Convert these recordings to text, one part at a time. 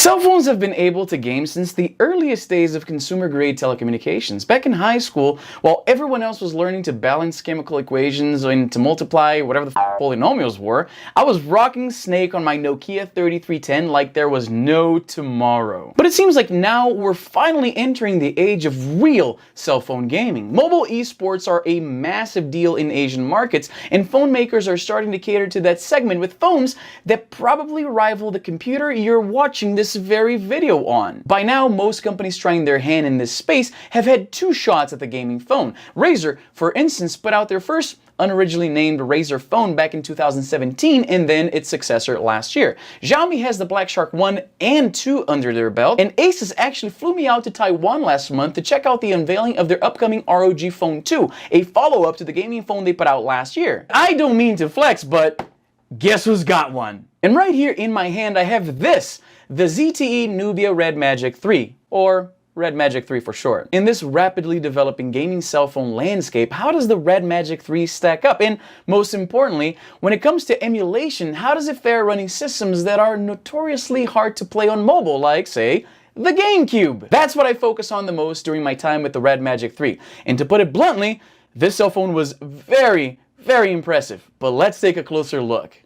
Cell phones have been able to game since the earliest days of consumer-grade telecommunications. Back in high school, while everyone else was learning to balance chemical equations and to multiply whatever the polynomials were, I was rocking Snake on my Nokia 3310 like there was no tomorrow. But it seems like now we're finally entering the age of real cell phone gaming. Mobile esports are a massive deal in Asian markets, and phone makers are starting to cater to that segment with phones that probably rival the computer you're watching this very video on. By now, most companies trying their hand in this space have had two shots at the gaming phone. Razer, for instance, put out their first unoriginally named Razer phone back in 2017 and then its successor last year. Xiaomi has the Black Shark 1 and 2 under their belt, and Asus actually flew me out to Taiwan last month to check out the unveiling of their upcoming ROG Phone 2, a follow-up to the gaming phone they put out last year. I don't mean to flex, but guess who's got one? And right here in my hand I have this, the ZTE Nubia Red Magic 3, or Red Magic 3 for short. In this rapidly developing gaming cell phone landscape, how does the Red Magic 3 stack up? And most importantly, when it comes to emulation, how does it fare running systems that are notoriously hard to play on mobile, like, say, the GameCube? That's what I focus on the most during my time with the Red Magic 3. And to put it bluntly, this cell phone was very impressive. But let's take a closer look.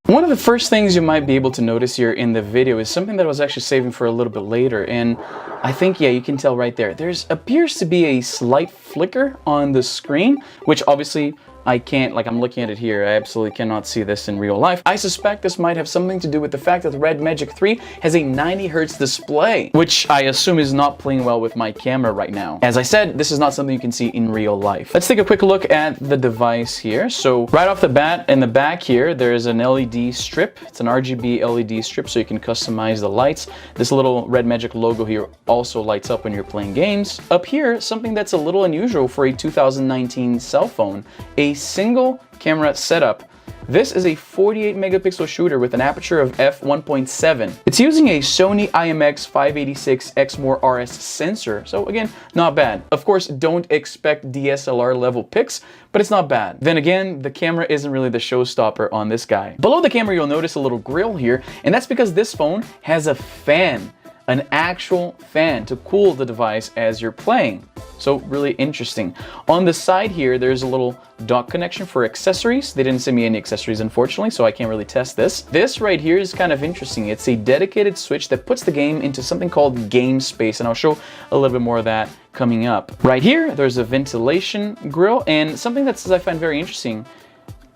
One of the first things you might be able to notice here in the video is something that I was actually saving for a little bit later, and I think, yeah, you can tell right there. There appears to be a slight flicker on the screen, which obviously I can't, like I'm looking at it here, I absolutely cannot see this in real life. I suspect this might have something to do with the fact that the Red Magic 3 has a 90 Hz display, which I assume is not playing well with my camera right now. As I said, this is not something you can see in real life. Let's take a quick look at the device here. So right off the bat, in the back here, there is an LED strip. It's an RGB LED strip, so you can customize the lights. This little Red Magic logo here also lights up when you're playing games. Up here, something that's a little unusual for a 2019 cell phone, a single camera setup. This is a 48 megapixel shooter with an aperture of f1.7. It's using a Sony IMX586X RS sensor, so again, not bad. Of course, don't expect DSLR level pics, but it's not bad. Then again, the camera isn't really the showstopper on this guy. Below the camera, you'll notice a little grill here, and that's because this phone has a fan. An actual fan to cool the device as you're playing. So really interesting. On the side here, there's a little dock connection for accessories. They didn't send me any accessories, unfortunately, so I can't really test this. This right here is kind of interesting. It's a dedicated switch that puts the game into something called game space, and I'll show a little bit more of that coming up. Right here, there's a ventilation grill, and something that I find very interesting,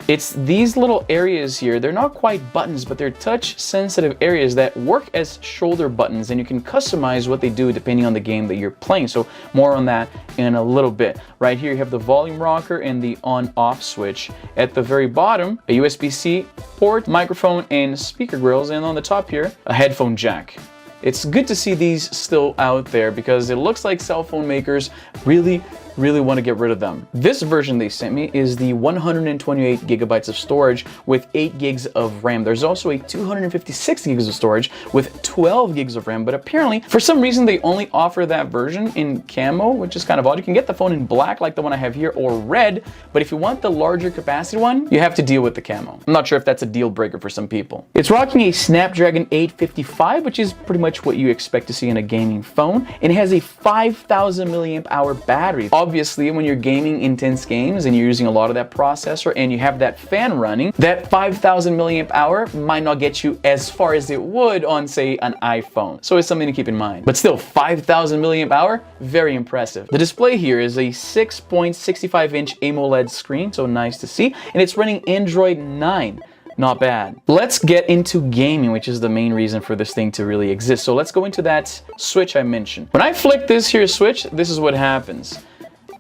it's these little areas here. They're not quite buttons, but they're touch sensitive areas that work as shoulder buttons, and you can customize what they do depending on the game that you're playing. So more on that in a little bit. Right here you have the volume rocker and the on-off switch. At the very bottom, a USB-C port, microphone, and speaker grills, and on the top here, a headphone jack. It's good to see these still out there because it looks like cell phone makers really want to get rid of them. This version they sent me is the 128 gigabytes of storage with 8 gigs of RAM. There's also a 256 gigs of storage with 12 gigs of RAM, but apparently for some reason they only offer that version in camo, which is kind of odd. You can get the phone in black like the one I have here, or red, but if you want the larger capacity one, you have to deal with the camo. I'm not sure if that's a deal breaker for some people. It's rocking a Snapdragon 855, which is pretty much what you expect to see in a gaming phone, and it has a 5,000 milliamp hour battery. Obviously, when you're gaming intense games and you're using a lot of that processor and you have that fan running, that 5,000 milliamp hour might not get you as far as it would on, say, an iPhone. So it's something to keep in mind. But still, 5,000 milliamp hour, very impressive. The display here is a 6.65-inch AMOLED screen, so nice to see, and it's running Android 9. Not bad. Let's get into gaming, which is the main reason for this thing to really exist. So let's go into that switch I mentioned. When I flick this here switch, this is what happens.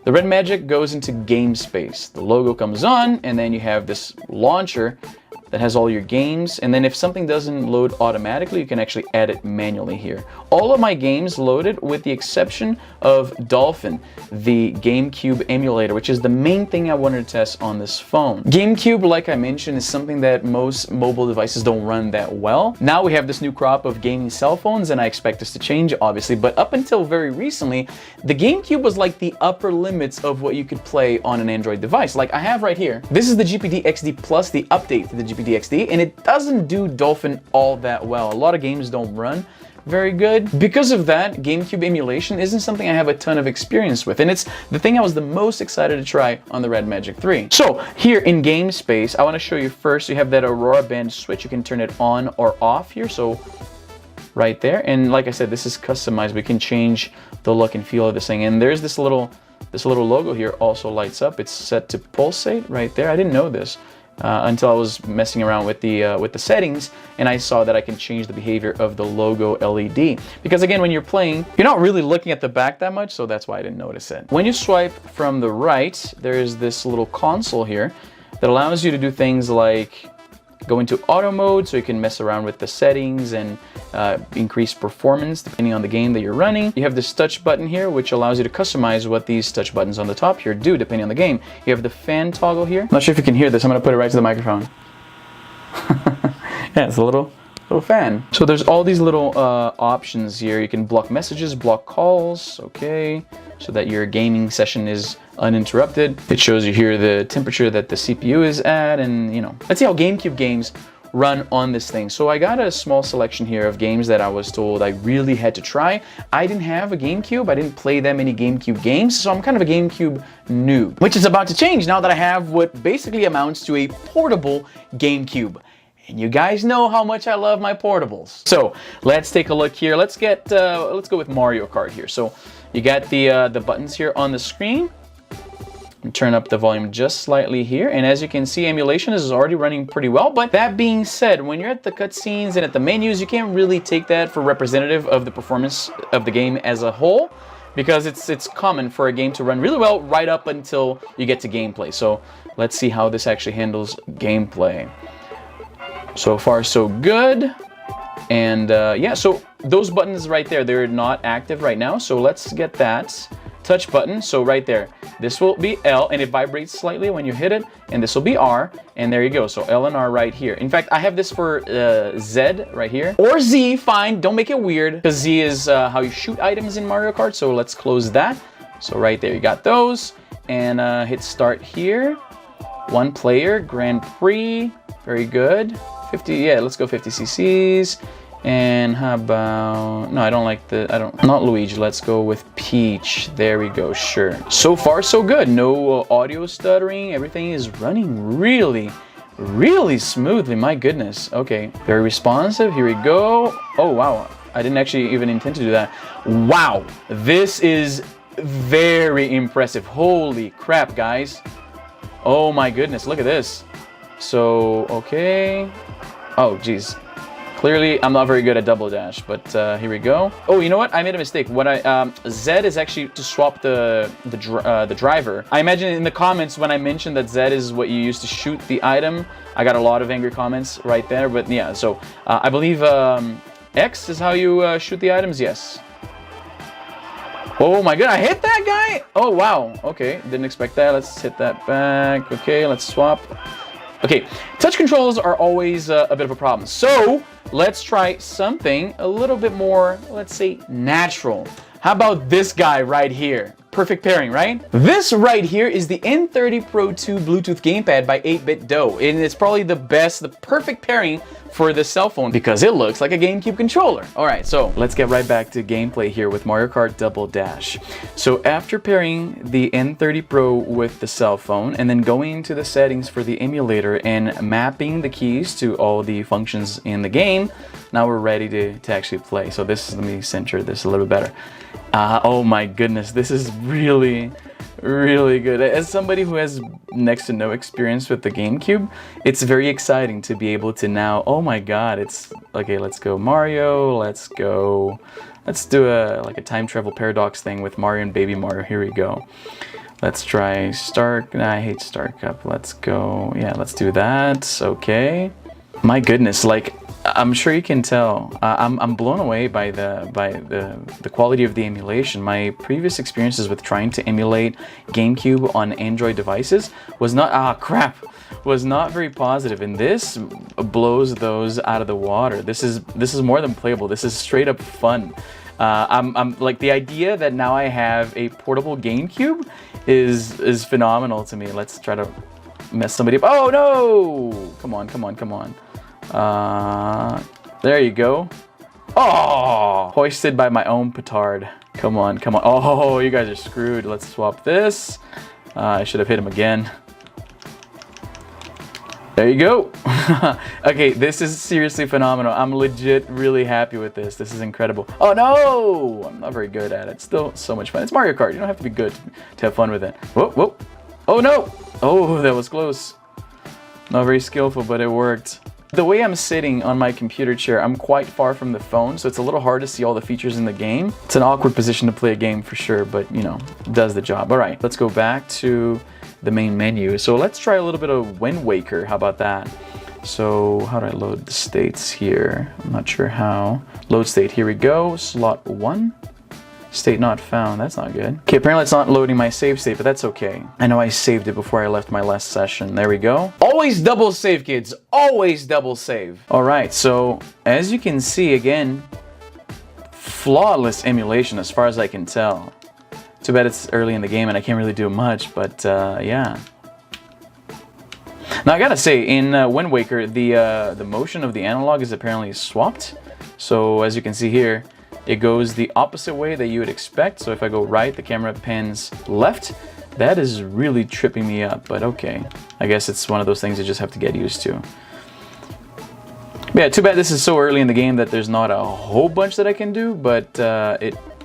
The Red Magic goes into game space. The logo comes on, and then you have this launcher that has all your games. And then if something doesn't load automatically, you can actually add it manually here. All of my games loaded with the exception of Dolphin, the GameCube emulator, which is the main thing I wanted to test on this phone. GameCube, like I mentioned, is something that most mobile devices don't run that well. Now we have this new crop of gaming cell phones, and I expect this to change, obviously, but up until very recently, the GameCube was like the upper limits of what you could play on an Android device. Like I have right here, this is the GPD XD Plus, the update to the GPD XD, and it doesn't do Dolphin all that well. A lot of games don't run very good. Because of that, GameCube emulation isn't something I have a ton of experience with, and it's the thing I was the most excited to try on the Red Magic 3. So here in game space, I want to show you first, you have that Aurora band switch. You can turn it on or off here, so right there. And like I said, this is customized. We can change the look and feel of this thing. And there's this little logo here also lights up. It's set to pulsate right there. I didn't know this until I was messing around with the settings, and I saw that I can change the behavior of the logo LED. Because again, when you're playing, you're not really looking at the back that much, so that's why I didn't notice it. When you swipe from the right, there's this little console here that allows you to do things like go into auto mode, so you can mess around with the settings and increase performance depending on the game that you're running. You have this touch button here, which allows you to customize what these touch buttons on the top here do depending on the game. You have the fan toggle here. I'm not sure if you can hear this. I'm gonna put it right to the microphone. Yeah, it's a little fan. So there's all these little options here. You can block messages, block calls, okay, so that your gaming session is uninterrupted. It shows you here the temperature that the CPU is at, and you know, let's see how GameCube games run on this thing. So I got a small selection here of games that I was told I really had to try. I didn't have a GameCube. I didn't play that many GameCube games, so I'm kind of a GameCube noob, which is about to change now that I have what basically amounts to a portable GameCube. And you guys know how much I love my portables. So let's take a look here. Let's go with Mario Kart here. So you got the buttons here on the screen. And turn up the volume just slightly here, and as you can see, emulation is already running pretty well. But that being said, when you're at the cutscenes and at the menus, you can't really take that for representative of the performance of the game as a whole, because it's common for a game to run really well right up until you get to gameplay. So let's see how this actually handles gameplay. So far so good. And yeah, so those buttons right there, they're not active right now, so let's get that touch button. So right there, this will be L, and it vibrates slightly when you hit it, and this will be R, and there you go. So L and R right here. In fact, I have this for Z right here, or Z, fine, don't make it weird, because Z is how you shoot items in Mario Kart. So let's close that. So right there, you got those, and hit start here. One player, Grand Prix, very good. 50, yeah, let's go 50 cc's. And how about, no, I don't like not Luigi, let's go with Peach. There we go, sure. So far, so good. No audio stuttering. Everything is running really, really smoothly. My goodness. Okay, very responsive. Here we go. Oh, wow. I didn't actually even intend to do that. Wow, this is very impressive. Holy crap, guys. Oh my goodness, look at this. So, okay. Oh, geez. Clearly, I'm not very good at double dash, but here we go. Oh, you know what? I made a mistake. What Z is actually to swap the driver. I imagine in the comments when I mentioned that Z is what you use to shoot the item, I got a lot of angry comments right there. But yeah, so I believe X is how you shoot the items. Yes. Oh my god, I hit that guy! Oh wow. Okay, didn't expect that. Let's hit that back. Okay, let's swap. Okay, touch controls are always a bit of a problem. So let's try something a little bit more, let's say, natural. How about this guy right here? Perfect pairing, right? This right here is the N30 Pro 2 Bluetooth gamepad by 8-Bit Do, and it's probably the perfect pairing for the cell phone because it looks like a GameCube controller. All right, so let's get right back to gameplay here with Mario Kart Double Dash. So after pairing the N30 Pro with the cell phone and then going into the settings for the emulator and mapping the keys to all the functions in the game, now we're ready to actually play. So this is, let me center this a little bit better. Oh my goodness, this is really, really good. As somebody who has next to no experience with the GameCube, it's very exciting to be able to now, oh my god, it's, okay, let's go Mario, let's do like a time travel paradox thing with Mario and Baby Mario. Here we go. Let's try Star, I hate Star Cup, let's go, yeah, let's do that, okay. My goodness, like, I'm sure you can tell, I'm blown away by the quality of the emulation. My previous experiences with trying to emulate GameCube on Android devices was not, was not very positive, and this blows those out of the water. This is more than playable. This is straight up fun. I'm like, the idea that now I have a portable GameCube is phenomenal to me. Let's try to mess somebody up. Oh no! Come on, come on, come on. There you go. Oh, hoisted by my own petard. Come on, come on. Oh, you guys are screwed. Let's swap this. I should have hit him again. There you go. Okay, this is seriously phenomenal. I'm legit really happy with this. This is incredible. Oh no! I'm not very good at it. Still so much fun. It's Mario Kart. You don't have to be good to have fun with it. Whoa, whoa. Oh no! Oh, that was close. Not very skillful, but it worked. The way I'm sitting on my computer chair, I'm quite far from the phone, so it's a little hard to see all the features in the game. It's an awkward position to play a game for sure, but you know, it does the job. All right, let's go back to the main menu. So let's try a little bit of Wind Waker. How about that? So how do I load the states here? I'm not sure how. Load state, here we go. Slot 1. State not found, that's not good. Okay, apparently it's not loading my save state, but that's okay. I know I saved it before I left my last session. There we go. Always double save, kids. Always double save. All right, so as you can see, again, flawless emulation as far as I can tell. Too bad it's early in the game and I can't really do much, but yeah. Now I gotta say, in Wind Waker, the motion of the analog is apparently swapped. So as you can see here, it goes the opposite way that you would expect. So if I go right, the camera pans left. That is really tripping me up, but okay. I guess it's one of those things you just have to get used to. But yeah, too bad this is so early in the game that there's not a whole bunch that I can do, but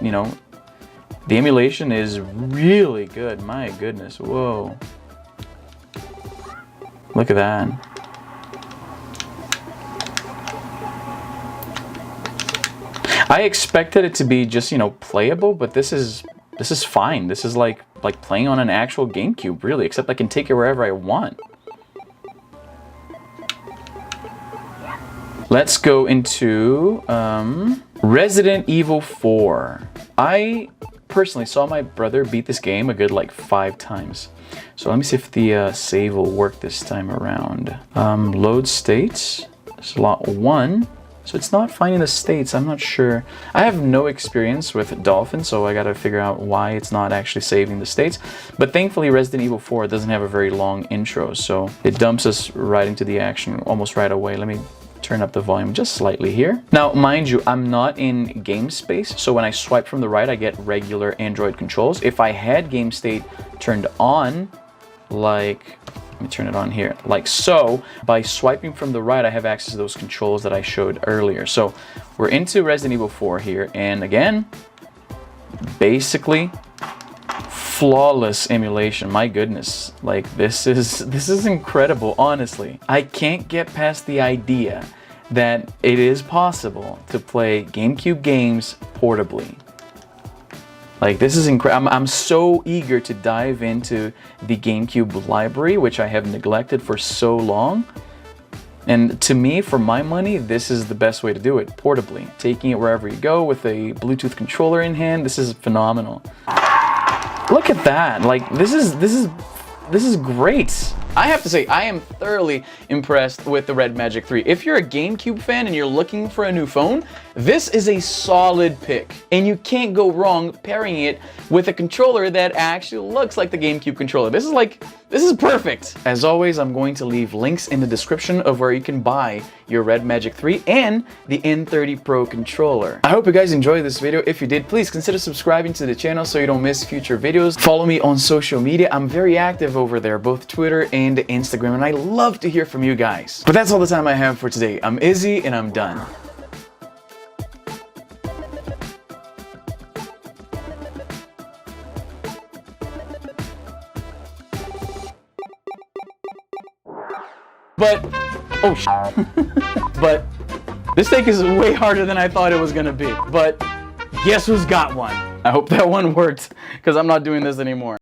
you know, the emulation is really good. My goodness, whoa. Look at that. I expected it to be just, you know, playable, but this is fine. This is like playing on an actual GameCube, really, except I can take it wherever I want. Let's go into Resident Evil 4. I personally saw my brother beat this game a good like 5 times. So let me see if the save will work this time around. Load states, slot 1. So it's not finding the states, I'm not sure. I have no experience with Dolphin, so I gotta figure out why it's not actually saving the states. But thankfully Resident Evil 4 doesn't have a very long intro, so it dumps us right into the action almost right away. Let me turn up the volume just slightly here. Now, mind you, I'm not in game space, so when I swipe from the right, I get regular Android controls. If I had game state turned on, like, let me turn it on here, like so, by swiping from the right, I have access to those controls that I showed earlier. So we're into Resident Evil 4 here, and again, basically flawless emulation. My goodness, like this is incredible, honestly. I can't get past the idea that it is possible to play GameCube games portably. Like, this is incredible. I'm so eager to dive into the GameCube library, which I have neglected for so long. And to me, for my money, this is the best way to do it, portably. Taking it wherever you go with a Bluetooth controller in hand, this is phenomenal. Look at that. Like, this is great. I have to say, I am thoroughly impressed with the Red Magic 3. If you're a GameCube fan and you're looking for a new phone, this is a solid pick. And you can't go wrong pairing it with a controller that actually looks like the GameCube controller. This is perfect. As always, I'm going to leave links in the description of where you can buy your Red Magic 3 and the N30 Pro controller. I hope you guys enjoyed this video. If you did, please consider subscribing to the channel so you don't miss future videos. Follow me on social media. I'm very active over there, both Twitter and Instagram, and I love to hear from you guys. But that's all the time I have for today. I'm Izzy, and I'm done. But, oh but this steak is way harder than I thought it was gonna be. But guess who's got one? I hope that one worked, because I'm not doing this anymore.